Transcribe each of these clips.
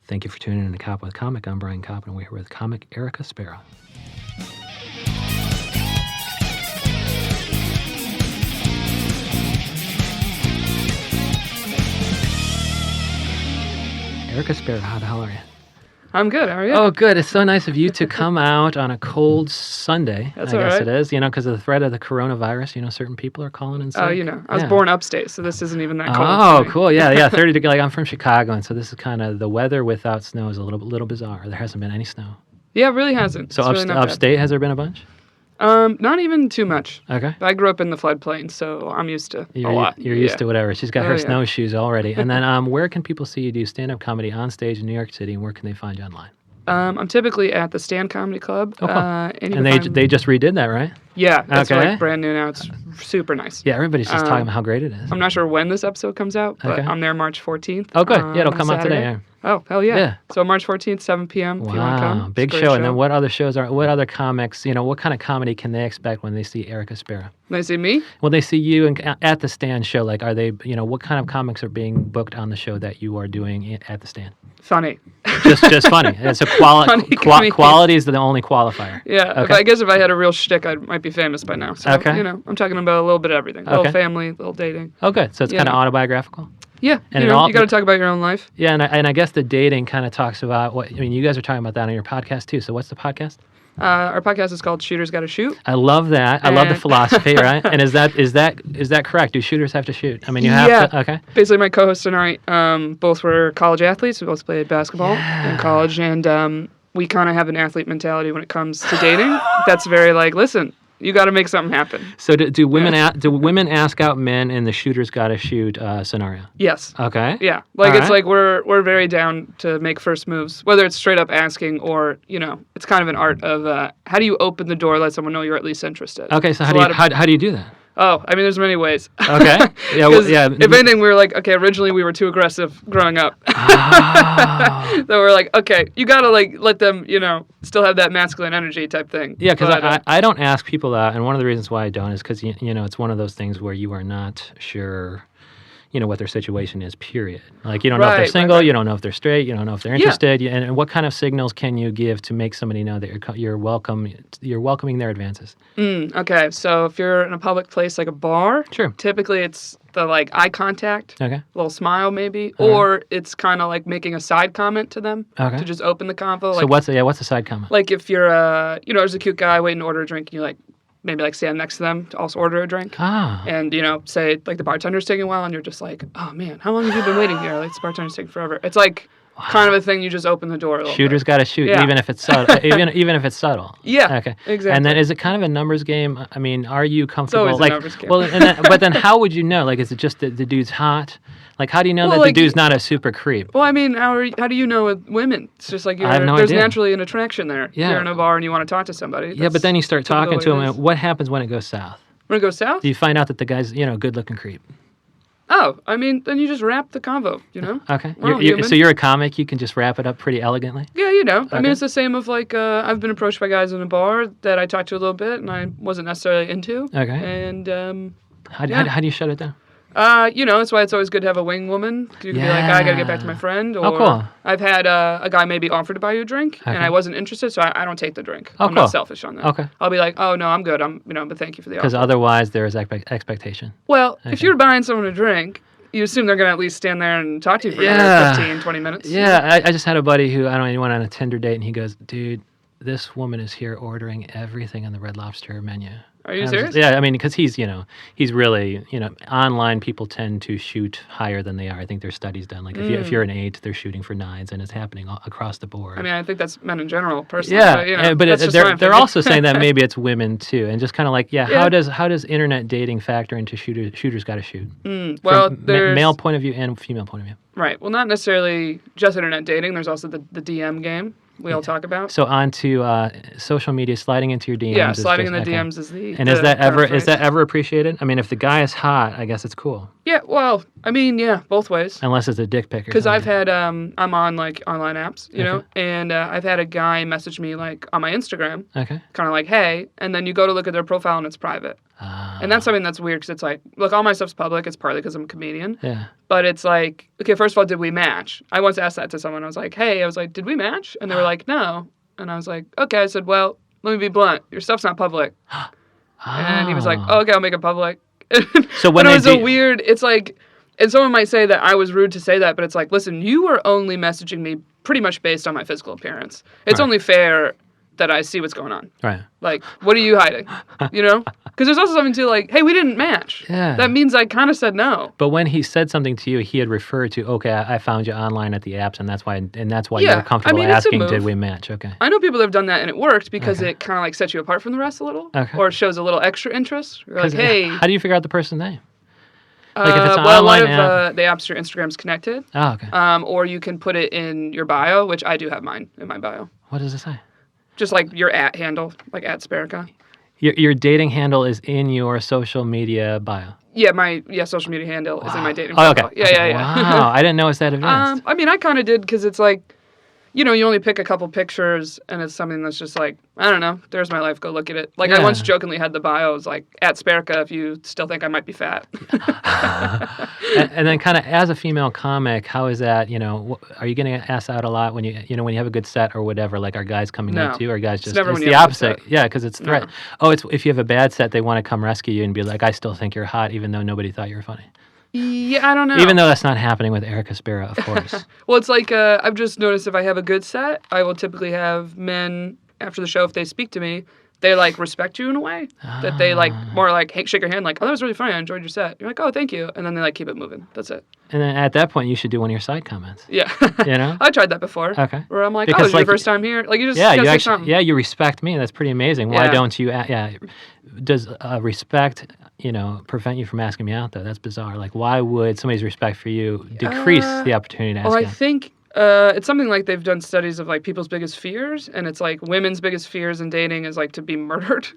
Thank you for tuning in to Cop with Comic. I'm Brian Koppen, and we're here with comic Erika Spera. Erika Spera, how the hell are you? I'm good. How are you? Oh, good. It's so nice of you to come out on a cold Sunday. That's I all guess right. it is. Because of the threat of the coronavirus, certain people are calling in sick. Oh, I was born upstate, so this isn't even that cold. Oh, cool. Yeah, 30 degrees. Like, I'm from Chicago, and so this is kind of the weather without snow is a little bizarre. There hasn't been any snow. Yeah, it really hasn't. So it's really not upstate, has there been a bunch? Not even too much. Okay. I grew up in the floodplain, so I'm used to a lot. You're used to whatever. She's got her yeah. snowshoes already. And then where can people see you do stand-up comedy on stage in New York City, and where can they find you online? I'm typically at the Stand Comedy Club. Oh, cool. And anytime- they just redid that, right? Yeah, it's Okay. like brand new now. It's super nice. Yeah, everybody's just talking about how great it is. I'm not sure when this episode comes out, but Okay. I'm there March 14th. Oh, good. Yeah, it'll on come out today. Saturday. Yeah. Oh, hell yeah. Yeah. So March 14th, 7 p.m. if you want to come. It's a Big great show. And then what other comics, what kind of comedy can they expect when they see Erika Spera? They see me? When they see you at the Stand show, like, are they, what kind of comics are being booked on the show that you are doing at the Stand? Funny. Just funny. It's a quality is the only qualifier. Yeah, Okay. I guess if I had a real shtick, I might be famous by now. So, Okay. I'm talking about a little bit of everything. A Okay. little family, a little dating. Oh, good. So it's Yeah. kind of autobiographical? Yeah, And you it all- got to talk about your own life. Yeah, and I guess the dating kind of talks about you guys are talking about that on your podcast too. So what's the podcast? Our podcast is called Shooters Gotta Shoot. I love that. I love the And- philosophy, right? And is that correct? Do shooters have to shoot? I mean, you have Yeah. to. Okay. Basically, my co-host and I both were college athletes. We both played basketball in college, and we kind of have an athlete mentality when it comes to dating. That's very like, listen, you got to make something happen. So do women ask out men in the shooters gotta shoot scenario? Yes. Okay. Yeah, like All it's right. like we're very down to make first moves, whether it's straight up asking or it's kind of an art of how do you open the door, let someone know you're at least interested. Okay. So There's how do you do that? Oh, I mean, there's many ways. Okay. Yeah. 'Cause Yeah. If anything, we were like, okay, originally we were too aggressive growing up. Oh. So we're like, okay, you gotta like let them, still have that masculine energy type thing. Yeah, because But, I don't ask people that, and one of the reasons why I don't is because it's one of those things where you are not sure, what their situation is. Period. Like you don't know if they're Right, single, right. you don't know if they're straight, you don't know if they're Yeah. interested, and what kind of signals can you give to make somebody know that you're welcoming their advances? okay, so if you're in a public place like a bar, Sure. typically it's the like eye contact, Okay. a little smile maybe, Uh-huh. or it's kind of like making a side comment to them Okay. to just open the convo. So Like, what's the side comment? like if you're there's a cute guy waiting to order a drink, and you like maybe like stand next to them to also order a drink. Ah. And, say, like, the bartender's taking a while, and you're just like, oh, man, how long have you been waiting here? Like, this bartender's taking forever. It's like kind of a thing, you just open the door a little Shooters bit. got to shoot, Yeah. even if it's subtle. even if it's subtle. Yeah, Okay. exactly. And then is it kind of a numbers game? I mean, are you comfortable? always a like, numbers game. well, but then how would you know? Like, is it just that the dude's hot? Like, how do you know Well, that like, the dude's not a super creep? Well, I mean, how do you know with women? It's just like I have no there's idea. naturally an attraction there. Yeah. You're in a bar and you want to talk to somebody. Yeah, but then you start talking to typical him, way it and is. what happens when it goes south? When it goes south? Do you find out that the guy's, good-looking creep? Oh, I mean, then you just wrap the convo, Okay. We're all So human. you're a comic. You can just wrap it up pretty elegantly. Yeah, I Okay. mean, it's the same of like, I've been approached by guys in a bar that I talked to a little bit and I wasn't necessarily into. Okay. And, How do you shut it down? that's why it's always good to have a wing woman. You can be like, I gotta get back to my friend. Or Oh, cool. I've had a guy maybe offer to buy you a drink, and Okay. I wasn't interested, so I don't take the drink. Oh, I'm cool. not selfish on that. Okay. I'll be like, oh no, I'm good. But thank you for the Because offer. otherwise there is expectation. Well, Okay. if you're buying someone a drink, you assume they're gonna at least stand there and talk to you for Yeah. another 15, 20 minutes. Yeah, I just had a buddy who, he went on a Tinder date, and he goes, dude, this woman is here ordering everything on the Red Lobster menu. Are you And I was serious? just- yeah, I mean, because he's really, online people tend to shoot higher than they are. I think there's studies done. Like if you're an 8, they're shooting for 9s, and it's happening across the board. I mean, I think that's men in general, personally. Yeah, but, but that's just my they're opinion. also saying that maybe it's women too, and just kind of like, Yeah. how does internet dating factor into shooters got to shoot? Well, From there's male point of view and female point of view. right. Well, not necessarily just internet dating. There's also the DM game we all talk about. So onto social media, sliding into your DMs. Yeah, is sliding in just- the okay. DMs is the. And the is that current ever phrase. appreciated? I mean, if the guy is hot, I guess it's cool. Yeah, well, I mean, yeah, both ways. Unless it's a dick pic or Because I've something. had, I'm on like online apps, you know, and I've had a guy message me like on my Instagram, Okay. kind of like, hey, and then you go to look at their profile and it's private. And that's something that's weird because it's like, look, all my stuff's public. It's partly because I'm a comedian. Yeah. But it's like, okay, first of all, did we match? I once asked that to someone. I was like, hey, did we match? And they were like, no. And I was like, okay. I said, well, let me be blunt. Your stuff's not public. And he was like, oh, okay, I'll make it public. So when but it they was a weird, it's like, and someone might say that I was rude to say that, but it's like, listen, you were only messaging me pretty much based on my physical appearance. It's Right. only fair that I see what's going on. Right. Like, what are you hiding? You know? Because there's also something to like, hey, we didn't match. Yeah. That means I kind of said no. But when he said something to you, he had referred to, okay, I found you online at the apps, and that's why Yeah, you're comfortable I mean, it's a asking, move. did we match? Okay. I know people that have done that and it worked because Okay. it kind of like sets you apart from the rest a little. Okay. Or it shows a little extra interest. You're like, 'Cause, hey. how do you figure out the person's name? Like if it's an well, a lot online of app. the apps, your Instagram's connected. Oh, okay. Or you can put it in your bio, which I do have mine in my bio. What does it say? Just like your @ handle, like @Spera. Your dating handle is in your social media bio. Yeah, my social media handle is in my dating Oh, okay. profile. Yeah. Wow, I didn't know it's that advanced. I mean, I kind of did because it's like, you know, you only pick a couple pictures and it's something that's just like, I don't know, there's my life, go look at it. Like I Yeah. once jokingly had the bios like @Spera if you still think I might be fat. And then kind of as a female comic, how is that, are you getting asked out a lot when you have a good set or whatever, like are guys coming No. up to you or guys just, never it's when you the have a good opposite. set. Yeah, because it's threat. No. Oh, it's if you have a bad set, they want to come rescue you and be like, I still think you're hot, even though nobody thought you were funny. Yeah, I don't know. Even though that's not happening with Erik Spera, of course. Well, it's like I've just noticed if I have a good set, I will typically have men after the show, if they speak to me, they like respect you in a way that they like more like, hey, shake your hand, like, oh, that was really funny. I enjoyed your set. You're like, oh, thank you. And then they like keep it moving. That's it. And then at that point, you should do one of your side comments. Yeah. You know? I tried that before. Okay. Where I'm like, Because, oh, this is like, your first time here? Like, you just Yeah, gotta you say actually, something. yeah, you respect me. That's pretty amazing. Why Yeah. don't you? Does respect, prevent you from asking me out though? That's bizarre. Like, why would somebody's respect for you decrease the opportunity to ask Well, I out? think it's something like they've done studies of like people's biggest fears, and it's like women's biggest fears in dating is like to be murdered,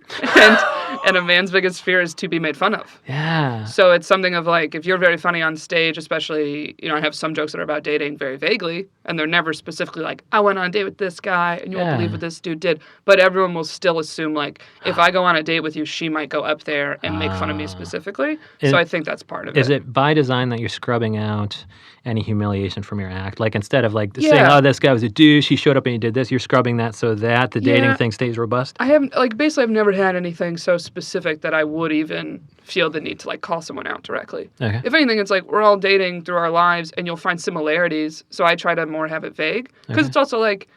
and a man's biggest fear is to be made fun of. Yeah. So it's something of like, if you're very funny on stage, especially, I have some jokes that are about dating very vaguely, and they're never specifically like, I went on a date with this guy, and you won't Yeah. believe what this dude did. But everyone will still assume like, if I go on a date with you, she might go up there and make fun of me specifically. Is- So I think that's part of Is it. it by design that you're scrubbing out any humiliation from your act? Like instead of like saying, Yeah. "Oh, this guy was a douche. He showed up and he did this," you're scrubbing that so that the dating Yeah. thing stays robust. I haven't, like, basically, I've never had anything so specific that I would even feel the need to, like, call someone out directly. Okay. If anything, it's like we're all dating through our lives and you'll find similarities. So I try to more have it vague. Because it's also like,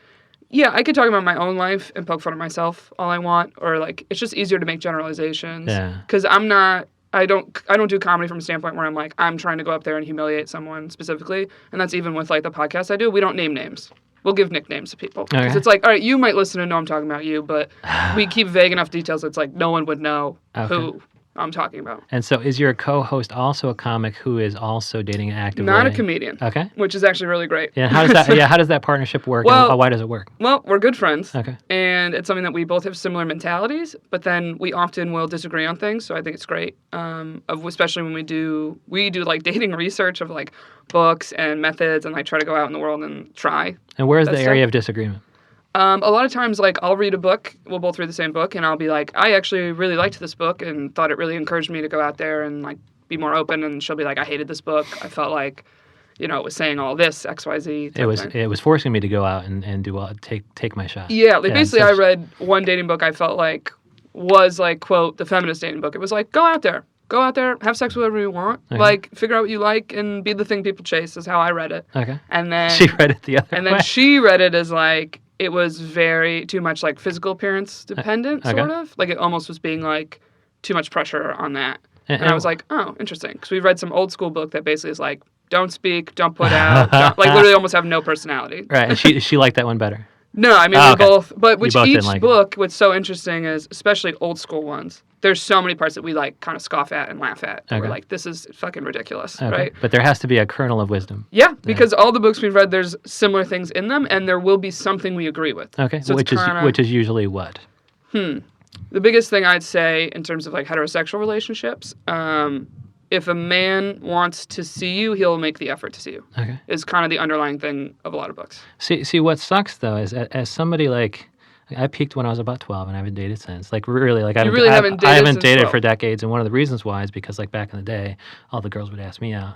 yeah, I could talk about my own life and poke fun at myself all I want. Or, like, it's just easier to make generalizations. Yeah. Because I don't do comedy from a standpoint where I'm like, I'm trying to go up there and humiliate someone specifically. And that's even with, like, the podcast I do. We don't name names. We'll give nicknames to people. Because Okay. it's like, all right, you might listen and know I'm talking about you, but we keep vague enough details that it's like no one would know who I'm talking about. And so, is your co-host also a comic who is also dating actively? Not a comedian. Okay. Which is actually really great. Yeah. How does that? Yeah. How does that partnership work? Well- and why does it work? Well, we're good friends. Okay. And it's something that we both have similar mentalities, but then we often will disagree on things. So I think it's great. Especially when we do like dating research of like books and methods, and like try to go out in the world and try. And where's the That's area stuff. of disagreement? A lot of times, like, I'll read a book, we'll both read the same book, and I'll be like, I actually really liked this book and thought it really encouraged me to go out there and, like, be more open. And she'll be like, I hated this book. I felt like, it was saying all this, X, Y, Z. It was forcing me to go out and do take my shot. Yeah, like, basically, I so- read one dating book I felt like was, like, quote, the feminist dating book. It was like, go out there, have sex with whoever you want, Okay. like, figure out what you like, and be the thing people chase, is how I read it. Okay. And then She read it the other And way. then she read it as like it was very too much like physical appearance dependent, Okay. sort of. Like it almost was being like too much pressure on that. And- And I was like, oh, interesting. Because we read some old school book that basically is like, don't speak, don't put out, like literally almost have no personality. Right, and she liked that one better. No, I mean, Oh, we okay. both, but which both each didn't like it. book, what's so interesting is, especially old school ones, there's so many parts that we like kind of scoff at and laugh at. And Okay. we're like, this is fucking ridiculous, Okay. right? But there has to be a kernel of wisdom. Yeah, because all the books we've read, there's similar things in them, and there will be something we agree with. Okay, So it's kinda- which is usually what? The biggest thing I'd say in terms of like heterosexual relationships if a man wants to see you, he'll make the effort to see you. Okay. Is kind of the underlying thing of a lot of books. See, what sucks though is as somebody like I peaked when I was about 12, and I haven't dated since. Like really, like I haven't dated since for decades. And one of the reasons why is because like back in the day, all the girls would ask me out.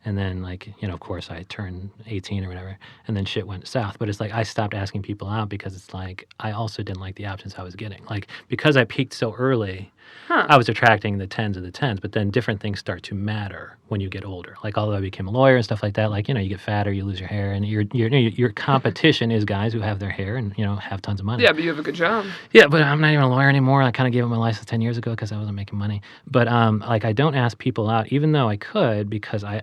And then, like, of course, I turned 18 or whatever, and then shit went south. But it's like I stopped asking people out because it's like I also didn't like the options I was getting. Like, because I peaked so early, I was attracting the 10s of the 10s, but then different things start to matter when you get older. Like, although I became a lawyer and stuff like that, like, you get fatter, you lose your hair, and your competition is guys who have their hair and, have tons of money. Yeah, but you have a good job. Yeah, but I'm not even a lawyer anymore. I kind of gave up my license 10 years ago because I wasn't making money. But, like, I don't ask people out, even though I could, because I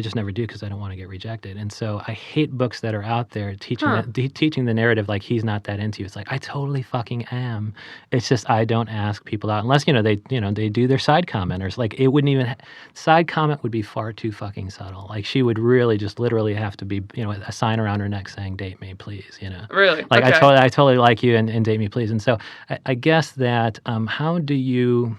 just never do because I don't want to get rejected. And so I hate books that are out there teaching the narrative like he's not that into you. It's like, I totally fucking am. It's just I don't ask people out unless, they do their side commenters. Like, it wouldn't even side comment would be far too fucking subtle. Like, she would really just literally have to be, a sign around her neck saying, date me, please, Really? Like, okay. I totally like you and date me, please. And so I guess that how do you...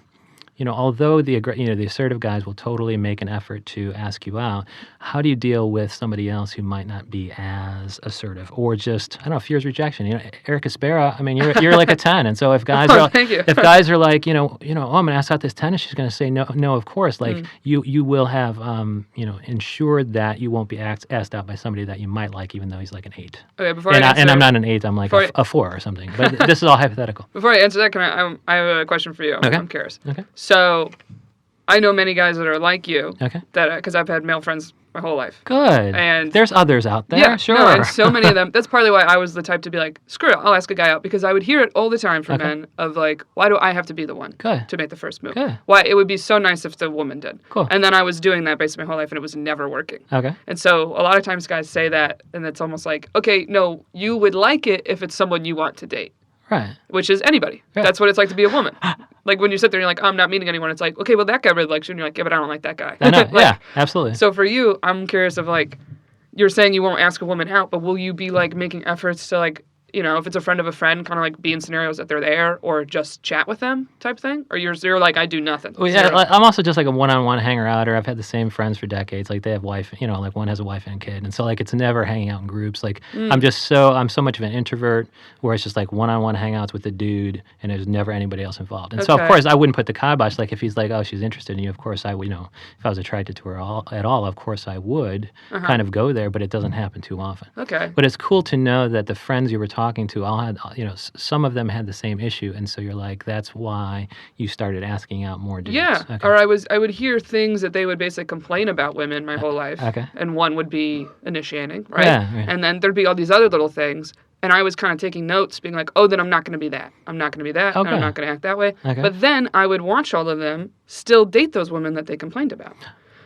although the assertive guys will totally make an effort to ask you out, how do you deal with somebody else who might not be as assertive or just, I don't know, fears rejection? Erik Spera, I mean, you're like a 10. And so if guys are if guys are like, oh, I'm going to ask out this 10 and she's going to say no, of course, like you will have ensured that you won't be asked out by somebody that you might like, even though he's like an 8. Okay, and I'm not an 8, I'm like a 4 or something. But this is all hypothetical. Before I answer that, I have a question for you. Okay. I'm curious. Okay. So, I know many guys that are like you. Okay. That because I've had male friends my whole life. Good. And there's others out there. Yeah, sure. No, and so many of them. That's partly why I was the type to be like, screw it, I'll ask a guy out, because I would hear it all the time from men of like, why do I have to be the one to make the first move? Good. Why it would be so nice if the woman did. Cool. And then I was doing that basically my whole life, and it was never working. Okay. And so a lot of times guys say that, and it's almost like, okay, no, you would like it if it's someone you want to date. Right. Which is anybody. Right. That's what it's like to be a woman. Like when you sit there and you're like, I'm not meeting anyone. It's like, okay, well, that guy really likes you. And you're like, yeah, but I don't like that guy. I know. Like, yeah, absolutely. So for you, I'm curious of like, you're saying you won't ask a woman out, but will you be like making efforts to like, if it's a friend of a friend, kind of like be in scenarios that they're there or just chat with them type thing? Or you're like, I do nothing. Well, yeah, I'm also just like a one-on-one hanger out, or I've had the same friends for decades. Like they have wife, like one has a wife and a kid. And so like it's never hanging out in groups. Like I'm so much of an introvert where it's just like one-on-one hangouts with the dude and there's never anybody else involved. And so of course I wouldn't put the kibosh. Like if he's like, oh, she's interested in you, of course I would, if I was attracted to her at all, of course I would kind of go there, but it doesn't happen too often. Okay. But it's cool to know that the friends you were talking to all had, some of them had the same issue, and so you're like, that's why you started asking out more dudes. Yeah, okay. or I would hear things that they would basically complain about women my whole life. Okay. And one would be initiating, right? Yeah, right. And then there'd be all these other little things, and I was kind of taking notes, being like, oh, then I'm not going to be that. I'm not going to be that, and I'm not going to act that way. Okay. But then I would watch all of them still date those women that they complained about.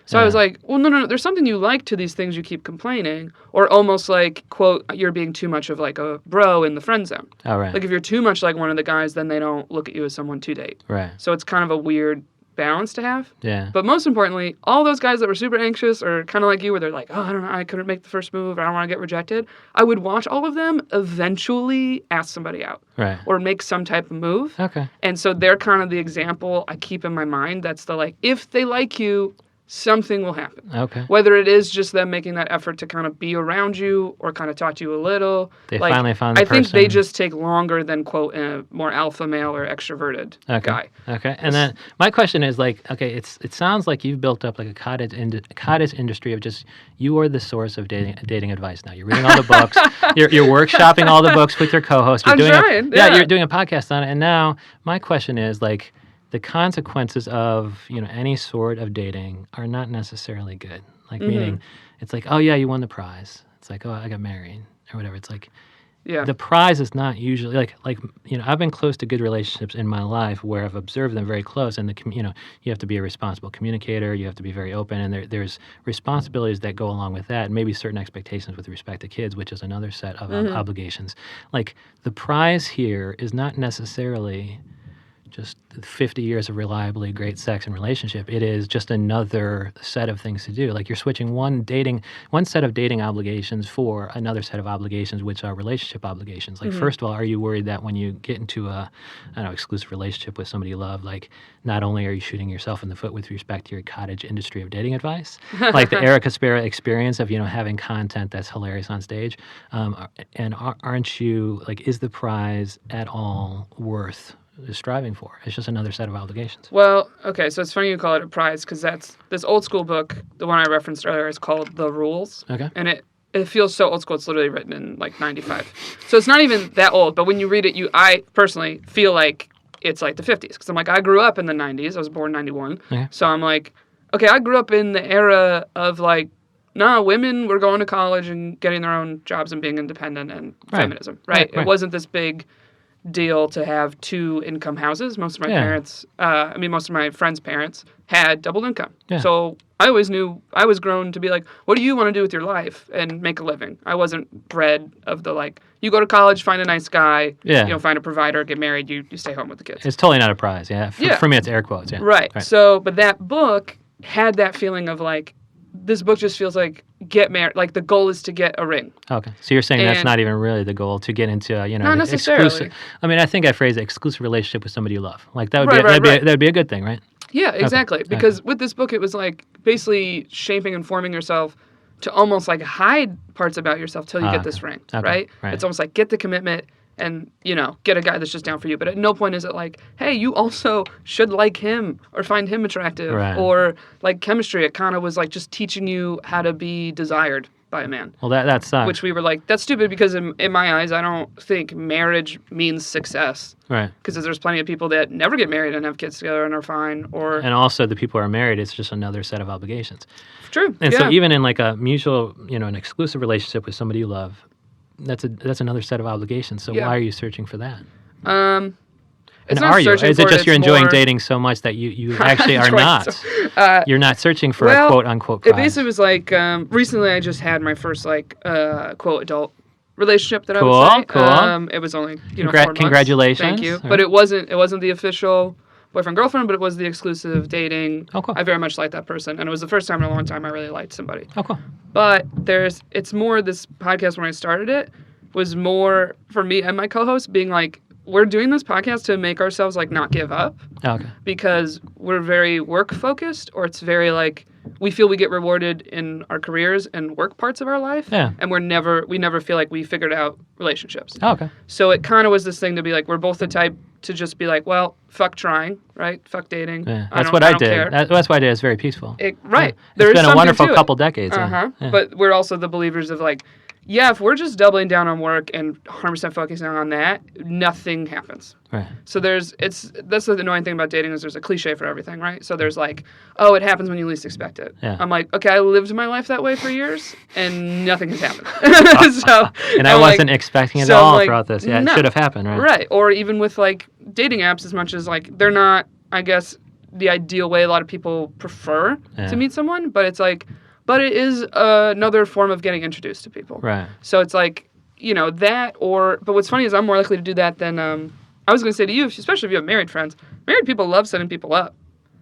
So I was like, well, no, there's something you like to these things you keep complaining, or almost like, quote, you're being too much of like a bro in the friend zone. Oh, right. Like if you're too much like one of the guys, then they don't look at you as someone to date. Right. So it's kind of a weird balance to have. Yeah. But most importantly, all those guys that were super anxious or kind of like you, where they're like, oh, I don't know, I couldn't make the first move, or I don't want to get rejected, I would watch all of them eventually ask somebody out. Right. Or make some type of move. Okay. And so they're kind of the example I keep in my mind. That's the like, if they like you, something will happen. Okay. Whether it is just them making that effort to kind of be around you or kind of talk to you a little. They finally found the person. I think they just take longer than, quote, a more alpha male or extroverted guy. Okay. And then my question is like, okay, it sounds like you've built up like a cottage industry of just, you are the source of dating advice now. You're reading all the books. You're workshopping all the books with your co-host. You're you're doing a podcast on it. And now my question is like, the consequences of, any sort of dating are not necessarily good. Like, meaning, it's like, oh, yeah, you won the prize. It's like, oh, I got married or whatever. It's like, the prize is not usually, like I've been close to good relationships in my life where I've observed them very close. And, you have to be a responsible communicator. You have to be very open. And there's responsibilities that go along with that. And maybe certain expectations with respect to kids, which is another set of obligations. Like, the prize here is not necessarily just 50 years of reliably great sex and relationship. It is just another set of things to do. Like you're switching one set of dating obligations for another set of obligations, which are relationship obligations. Like, first of all, are you worried that when you get into a, I don't know, exclusive relationship with somebody you love, like not only are you shooting yourself in the foot with respect to your cottage industry of dating advice, like the Erik Spera experience of, having content that's hilarious on stage, and aren't you, like, is the prize at all worth striving for? It's just another set of obligations. Well, okay, so it's funny you call it a prize because that's this old school book, the one I referenced earlier, is called The Rules. Okay. And it feels so old school. It's literally written in like 95. So it's not even that old, but when you read it, I personally feel like it's like the 50s because I'm like, I grew up in the 90s. I was born in 91. Okay. So I'm like, okay, I grew up in the era of like, women were going to college and getting their own jobs and being independent and feminism, right? It wasn't this big deal to have 2-income houses. Most of my parents, most of my friends' parents had double income. Yeah. So I always knew I was grown to be like, what do you want to do with your life and make a living? I wasn't bred of the like, you go to college, find a nice guy, find a provider, get married, you stay home with the kids. It's totally not a prize, For me, it's air quotes, Right. So, but that book had that feeling of like, this book just feels like get married. Like the goal is to get a ring. Okay, so you're saying that's not even really the goal to get into not necessarily. Exclusive. I mean, I think I phrased it, exclusive relationship with somebody you love. Like that would that'd be a good thing, right? Yeah, exactly. Okay. Because with this book, it was like basically shaping and forming yourself to almost like hide parts about yourself till you get this ring, right? It's almost like get the commitment. And, get a guy that's just down for you. But at no point is it like, hey, you also should like him or find him attractive or like chemistry. It kind of was like just teaching you how to be desired by a man. Well, that sucks. Which we were like, that's stupid because in my eyes, I don't think marriage means success. Right. Because there's plenty of people that never get married and have kids together and are fine. And also the people who are married, it's just another set of obligations. True. And so even in like a mutual, an exclusive relationship with somebody you love, that's another set of obligations. So why are you searching for that? It's not searching is it just you're enjoying dating so much that you actually are not? You're not searching for a quote unquote prize. It basically was like recently I just had my first like quote adult relationship that I would say. Cool. It was only 4 months. Congratulations. Thank you. But it wasn't the official boyfriend girlfriend, but it was the exclusive dating. Oh, cool. I very much liked that person, and it was the first time in a long time I really liked somebody. Oh, cool. But it's more this podcast when I started it was more for me and my co-host being like, we're doing this podcast to make ourselves like not give up. Oh, okay. Because we're very work focused, or it's very like we feel we get rewarded in our careers and work parts of our life. Yeah. And we never feel like we figured out relationships. Oh, okay. So it kind of was this thing to be like, we're both the type to just be like, well, fuck trying, right? Fuck dating. Yeah. That's what I did. That's what I did. It's very peaceful. Right. Yeah. It's been a wonderful couple decades. Yeah. But we're also the believers of like, if we're just doubling down on work and 100% focusing on that, nothing happens. Right. So that's the annoying thing about dating is there's a cliche for everything, right? So there's like, oh, it happens when you least expect it. Yeah. I'm like, okay, I lived my life that way for years and nothing has happened. I wasn't expecting it at all throughout this. Yeah, it should have happened, right? Right. Or even with like dating apps, as much as like they're not, I guess, the ideal way a lot of people prefer to meet someone, but it's like, but it is another form of getting introduced to people. Right. So it's like, that but what's funny is I'm more likely to do that than, I was going to say to you, especially if you have married friends, married people love setting people up.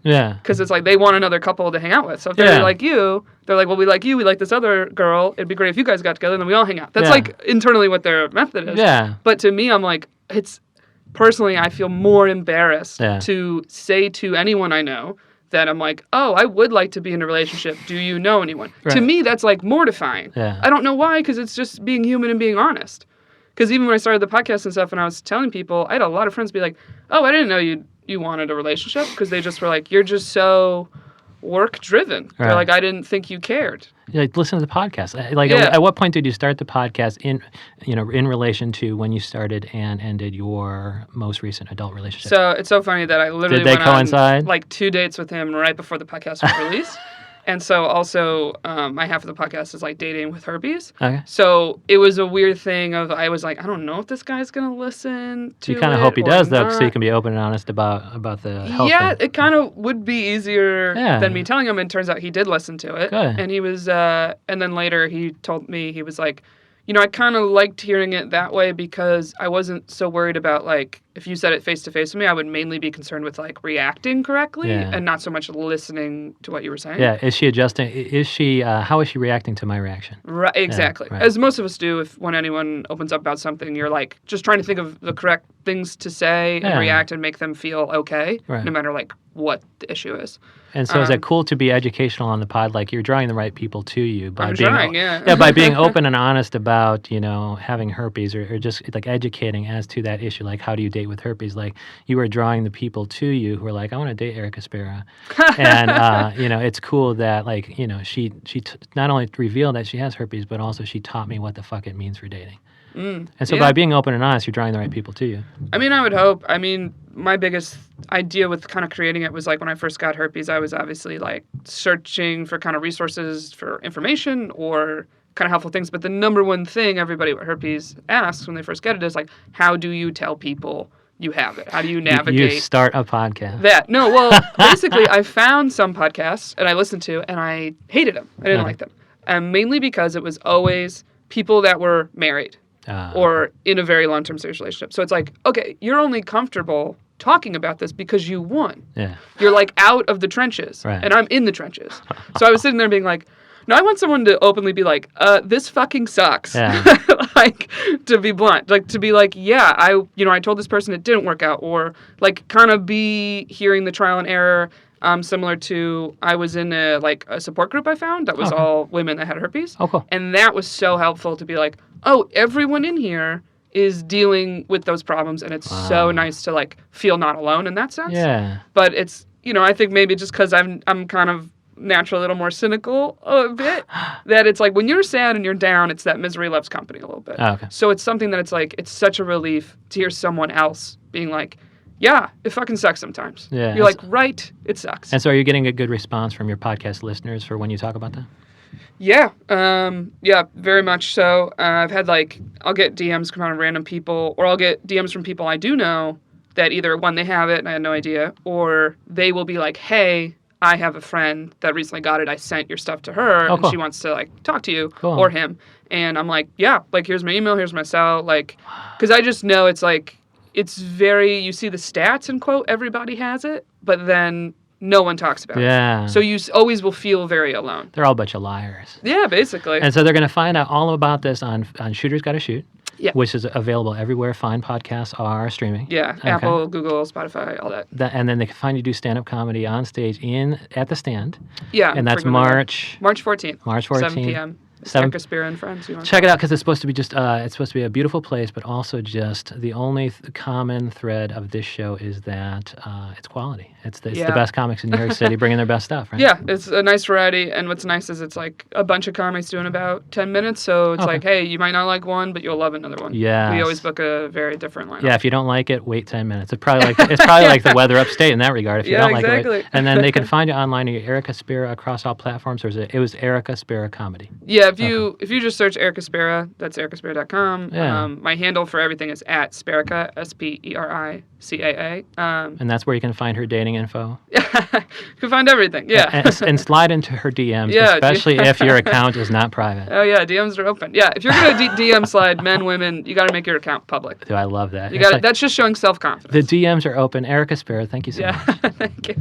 Yeah. Because it's like they want another couple to hang out with. So if they're like you, they're like, well, we like you, we like this other girl. It'd be great if you guys got together and then we all hang out. That's like internally what their method is. Yeah. But to me, I'm like, personally, I feel more embarrassed to say to anyone I know that I'm like, oh, I would like to be in a relationship. Do you know anyone? Right. To me, that's like mortifying. Yeah. I don't know why, because it's just being human and being honest. Because even when I started the podcast and stuff and I was telling people, I had a lot of friends be like, oh, I didn't know you wanted a relationship. Because they just were like, you're just so work-driven. Right. They're like, I didn't think you cared. Like, listen to the podcast. Like, at what point did you start the podcast in relation to when you started and ended your most recent adult relationship? So it's so funny that I literally went coincide? On like 2 dates with him right before the podcast was released. And so also my half of the podcast is like dating with herpes. Okay. So it was a weird thing of I was like, I don't know if this guy's going to listen to You kind of hope he does, though, so you can be open and honest about the health thing. It kind of would be easier than me telling him. And it turns out he did listen to it. Good. And he was, and then later he told me, he was like, I kind of liked hearing it that way because I wasn't so worried about, like, if you said it face to face with me, I would mainly be concerned with, like, reacting correctly and not so much listening to what you were saying. Yeah. Is she adjusting? How is she reacting to my reaction? Right, exactly. Yeah, right. As most of us do, when anyone opens up about something, you're, like, just trying to think of the correct things to say and react and make them feel okay, no matter, like, what the issue is. And so is it cool to be educational on the pod? Like, you're drawing the right people to you by by being open and honest about, having herpes or just like educating as to that issue. Like, how do you date with herpes? Like, you are drawing the people to you who are like, I want to date Erika Spera. And, it's cool that, like, she not only revealed that she has herpes, but also she taught me what the fuck it means for dating. And so by being open and honest, you're drawing the right people to you. I mean, I would hope. I mean, my biggest idea with kind of creating it was, like, when I first got herpes, I was obviously, like, searching for kind of resources for information or kind of helpful things. But the number one thing everybody with herpes asks when they first get it is, like, how do you tell people you have it? How do you navigate? You start a podcast. Basically, I found some podcasts and I listened to, and I hated them. I didn't like them. And mainly because it was always people that were married. Or in a very long-term serious relationship. So it's like, okay, you're only comfortable talking about this because you won. Yeah. You're, like, out of the trenches. Right. And I'm in the trenches. So I was sitting there being like, no, I want someone to openly be like, this fucking sucks. Yeah. Like, to be blunt. Like, to be like, yeah, I told this person it didn't work out. Or, like, kind of be hearing the trial and error. Similar to, I was in a support group I found that was all women that had herpes. Oh, cool. And that was so helpful to be like, oh, everyone in here is dealing with those problems, and it's so nice to, like, feel not alone in that sense. Yeah. But it's, I think maybe just because I'm kind of naturally a little more cynical a bit, that it's like when you're sad and you're down, it's that misery loves company a little bit. Oh, okay. So it's something that it's like, it's such a relief to hear someone else being like, yeah, it fucking sucks sometimes. Yeah. You're like, right, it sucks. And so are you getting a good response from your podcast listeners for when you talk about that? Yeah, very much so. I've had, like, I'll get DMs from kind of random people, or I'll get DMs from people I do know that either, one, they have it and I had no idea, or they will be like, hey, I have a friend that recently got it. I sent your stuff to her, and she wants to, like, talk to you or him. And I'm like, yeah, like, here's my email, here's my cell, like, because I just know it's like, it's very, you see the stats and quote, everybody has it, but then no one talks about it. So you always will feel very alone. They're all a bunch of liars. Yeah, basically. And so they're going to find out all about this on Shooters Gotta Shoot, which is available everywhere fine podcasts are streaming. Yeah, okay. Apple, Google, Spotify, all that. And then they can find you do stand-up comedy on stage at the Stand. Yeah. And that's March 14th. March 14th. 7 p.m. Erika Spera and friends. Check it out because it's supposed to be it's supposed to be a beautiful place, but also just the only common thread of this show is that it's quality. It's the best comics in New York City bringing their best stuff, right? Yeah, it's a nice variety, and what's nice is it's like a bunch of comics doing about 10 minutes, so it's like, hey, you might not like one, but you'll love another one. Yeah. We always book a very different lineup. Yeah, if you don't like it, wait 10 minutes. It's probably like the weather upstate in that regard. If you don't like it, and then they can find you online at Erika Spera across all platforms, or it was Erika Spera Comedy. Yeah, if you just search Erika Spera, that's erikaspera.com. Yeah. My handle for everything is @Sperica, SPERICAA. And that's where you can find her dating info. You can find everything, yeah. And slide into her DMs, especially if your account is not private. Oh, yeah, DMs are open. Yeah, if you're going to DM slide men, women, you got to make your account public. Dude, I love that. That's just showing self-confidence. The DMs are open. Erika Spera, thank you so much. Thank you.